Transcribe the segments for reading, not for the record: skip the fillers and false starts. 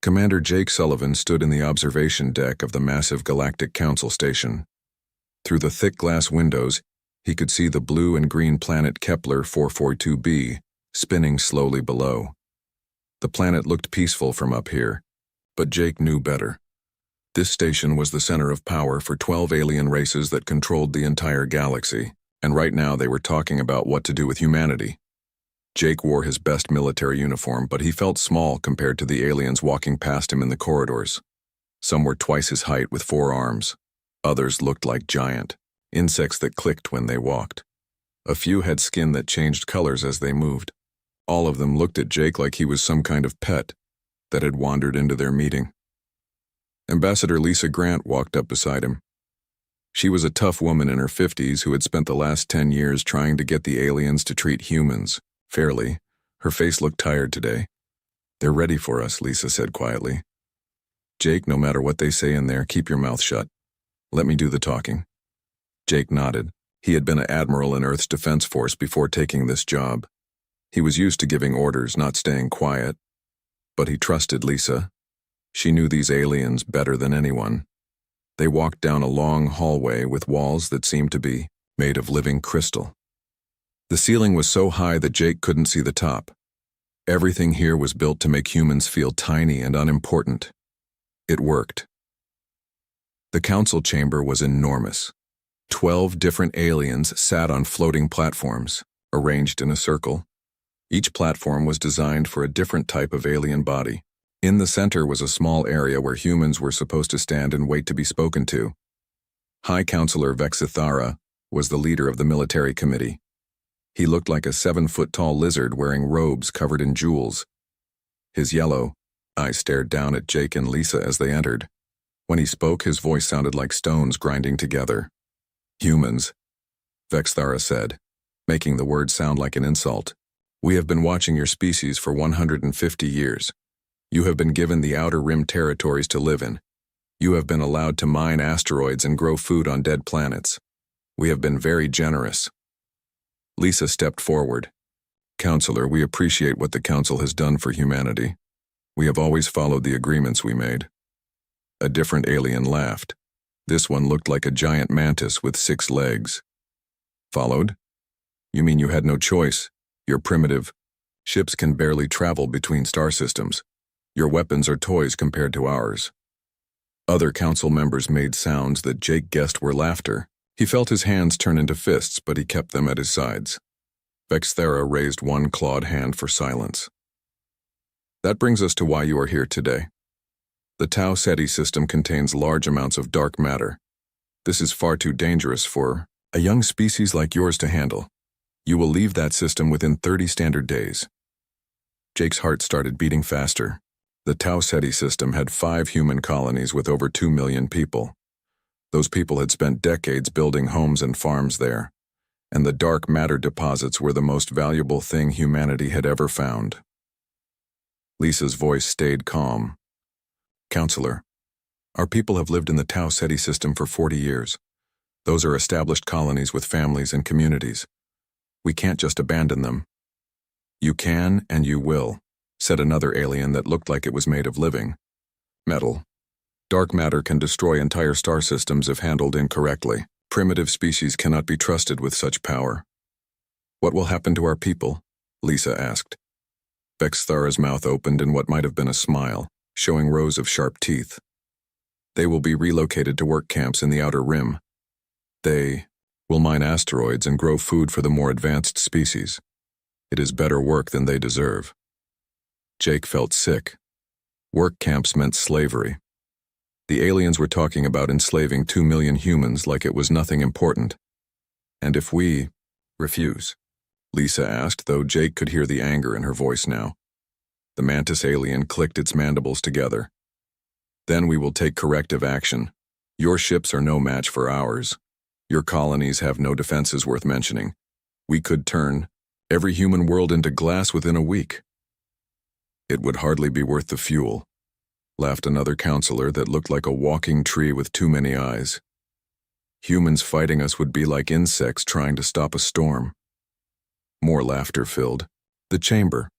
Commander Jake Sullivan stood in the observation deck of the massive Galactic Council station. Through the thick glass windows, he could see the blue and green planet Kepler 442b spinning slowly below. The planet looked peaceful from up here, but Jake knew better. This station was the center of power for 12 alien races that controlled the entire galaxy, and right now they were talking about what to do with humanity. Jake wore his best military uniform, but he felt small compared to the aliens walking past him in the corridors. Some were twice his height with 4 arms. Others looked like giant insects that clicked when they walked. A few had skin that changed colors as they moved. All of them looked at Jake like he was some kind of pet that had wandered into their meeting. Ambassador Lisa Grant walked up beside him. She was a tough woman in her 50s who had spent the last 10 years trying to get the aliens to treat humans fairly. Her face looked tired today. "They're ready for us," Lisa said quietly. "Jake, no matter what they say in there, keep your mouth shut. Let me do the talking." Jake nodded. He had been an admiral in Earth's Defense Force before taking this job. He was used to giving orders, not staying quiet. But he trusted Lisa. She knew these aliens better than anyone. They walked down a long hallway with walls that seemed to be made of living crystal. The ceiling was so high that Jake couldn't see the top. Everything here was built to make humans feel tiny and unimportant. It worked. The council chamber was enormous. 12 different aliens sat on floating platforms, arranged in a circle. Each platform was designed for a different type of alien body. In the center was a small area where humans were supposed to stand and wait to be spoken to. High Counselor Vexithara was the leader of the military committee. He looked like a 7-foot-tall lizard wearing robes covered in jewels. His yellow eyes stared down at Jake and Lisa as they entered. When he spoke, his voice sounded like stones grinding together. "Humans," Vexithara said, making the word sound like an insult. "We have been watching your species for 150 years. You have been given the Outer Rim territories to live in. You have been allowed to mine asteroids and grow food on dead planets. We have been very generous." Lisa stepped forward. "Counselor, we appreciate what the Council has done for humanity. We have always followed the agreements we made." A different alien laughed. This one looked like a giant mantis with 6 legs. "Followed? You mean you had no choice? You're primitive. Ships can barely travel between star systems. Your weapons are toys compared to ours." Other council members made sounds that Jake guessed were laughter. He felt his hands turn into fists, but he kept them at his sides. Vexithara raised one clawed hand for silence. "That brings us to why you are here today. The Tau Ceti system contains large amounts of dark matter. This is far too dangerous for a young species like yours to handle. You will leave that system within 30 standard days." Jake's heart started beating faster. The Tau Ceti system had 5 human colonies with over 2 million people. Those people had spent decades building homes and farms there, and the dark matter deposits were the most valuable thing humanity had ever found. Lisa's voice stayed calm. "Counselor, our people have lived in the Tau Ceti system for 40 years. Those are established colonies with families and communities. We can't just abandon them." "You can and you will," said another alien that looked like it was made of living metal. "Dark matter can destroy entire star systems if handled incorrectly. Primitive species cannot be trusted with such power." "What will happen to our people?" Lisa asked. Vexithara's mouth opened in what might have been a smile, showing rows of sharp teeth. "They will be relocated to work camps in the Outer Rim. They will mine asteroids and grow food for the more advanced species. It is better work than they deserve." Jake felt sick. Work camps meant slavery. The aliens were talking about enslaving 2 million humans like it was nothing important. "And if we refuse?" Lisa asked, though Jake could hear the anger in her voice now. The mantis alien clicked its mandibles together. "Then we will take corrective action. Your ships are no match for ours. Your colonies have no defenses worth mentioning. We could turn every human world into glass within a week." "It would hardly be worth the fuel," laughed another counselor that looked like a walking tree with too many eyes. "Humans fighting us would be like insects trying to stop a storm." More laughter filled the chamber.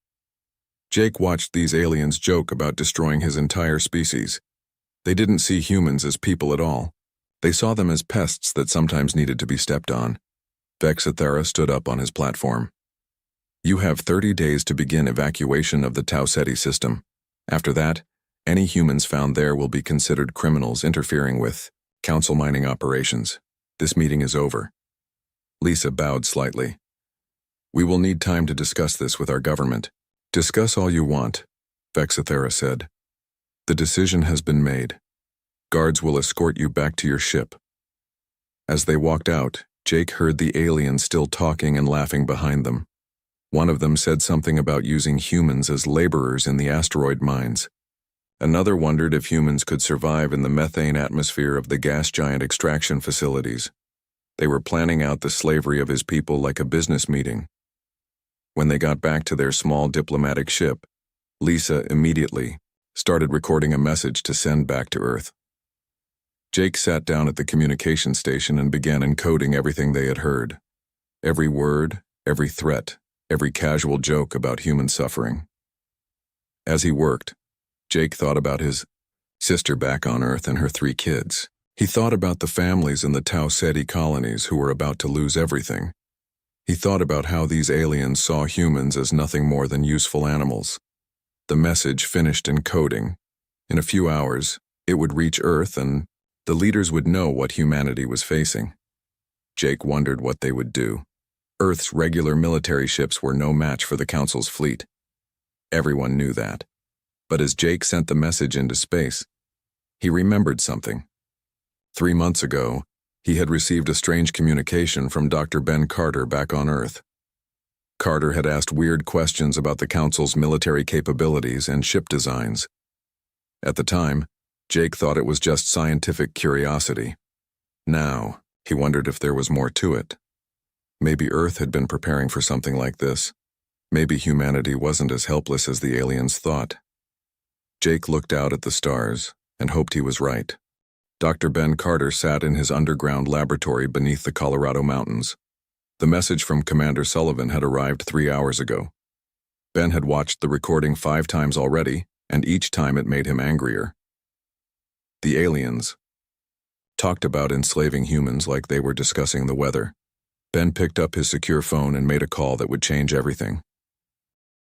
Jake watched these aliens joke about destroying his entire species. They didn't see humans as people at all. They saw them as pests that sometimes needed to be stepped on. Vexithera stood up on his platform. You have 30 days to begin evacuation of the Tau Ceti system. After that, any humans found there will be considered criminals interfering with Council mining operations. This meeting is over. Lisa bowed slightly. We will need time to discuss this with our government. Discuss all you want, Vexithera said. The decision has been made. Guards will escort you back to your ship. As they walked out, Jake heard the aliens still talking and laughing behind them. One of them said something about using humans as laborers in the asteroid mines. Another wondered if humans could survive in the methane atmosphere of the gas giant extraction facilities. They were planning out the slavery of his people like a business meeting. When they got back to their small diplomatic ship, Lisa immediately started recording a message to send back to Earth. Jake sat down at the communication station and began encoding everything they had heard. Every word, every threat, every casual joke about human suffering. As he worked, Jake thought about his sister back on Earth and her 3 kids. He thought about the families in the Tau Ceti colonies who were about to lose everything. He thought about how these aliens saw humans as nothing more than useful animals. The message finished encoding. In a few hours, it would reach Earth and the leaders would know what humanity was facing. Jake wondered what they would do. Earth's regular military ships were no match for the Council's fleet. Everyone knew that. But as Jake sent the message into space, he remembered something. 3 months ago, he had received a strange communication from Dr. Ben Carter back on Earth. Carter had asked weird questions about the Council's military capabilities and ship designs. At the time, Jake thought it was just scientific curiosity. Now, he wondered if there was more to it. Maybe Earth had been preparing for something like this. Maybe humanity wasn't as helpless as the aliens thought. Jake looked out at the stars and hoped he was right. Dr. Ben Carter sat in his underground laboratory beneath the Colorado mountains. The message from Commander Sullivan had arrived 3 hours ago. Ben had watched the recording 5 times already, and each time it made him angrier. The aliens talked about enslaving humans like they were discussing the weather. Ben picked up his secure phone and made a call that would change everything.